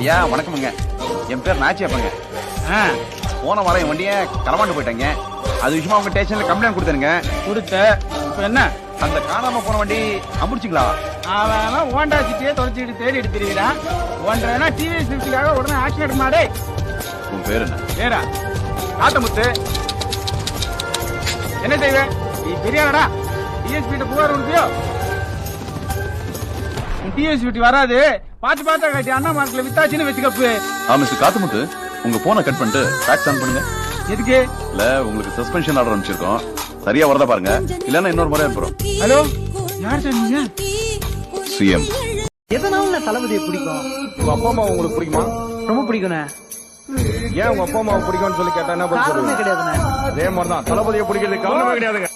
ஐயா வணக்கமுங்க. என் பேர் நாச்சியாப்பங்க. போன வாரம் என் வண்டியை களவாண்டு போயிட்டாங்க. அது விஷயமா உங்க ஸ்டேஷன்ல கம்ப்ளைண்ட் கொடுத்தனுங்க. கொடுத்த இப்ப என்ன? அந்த காணாம போன வண்டி அமுடிச்சிங்களா? அவன் ஹோண்டா சிட்டியே தொலைச்சிட்டு தேடி எடுத்துருக்கிறான். ஒன்றா டிவிஎஸ் 50க்காக உடனே ஆக்ஷன் எடுமாடே. உன் பேர் என்ன? பேரா காத்தமுத்து. என்ன செய்வ நீ? பெரியாடா டிஎஸ்பி கிட்ட புகார் கொடுப்பியோ? டிஎஸ்பி வராது. பாத்து பார்த்தா காட்டி அண்ணா மார்க்ல வித்தாச்சுன்னு வச்சுக்கப்பு. மிஸ்டர் காத்தமுத்து, உங்க போனை கட் பண்ணிட்டு டாக்ஸ் ஆன் பண்ணுங்க. எதுக்கு? இல்ல உங்களுக்கு சஸ்பென்ஷன் ஆர்டர் அனுப்பிச்சிருக்கோம். சரியா வரதா பாருங்க, இல்லன்னா இன்னொரு முறை அனுப்புறோம். ஹலோ, யார் சொன்னீங்க? சிஎம். எதனால தளபதியை பிடிக்கும்? உங்க அப்பா அம்மா உங்களுக்கு பிடிக்குமா? ரொம்ப பிடிக்குண்ணே. ஏன் உங்க அப்பா அம்மா பிடிக்கும்னு சொல்லி கேட்டா என்ன காரணமே கிடையாதுண்ணே. அதே மாதிரிதான் தளபதியை பிடிக்கிறது காரணமே கிடையாதுங்க.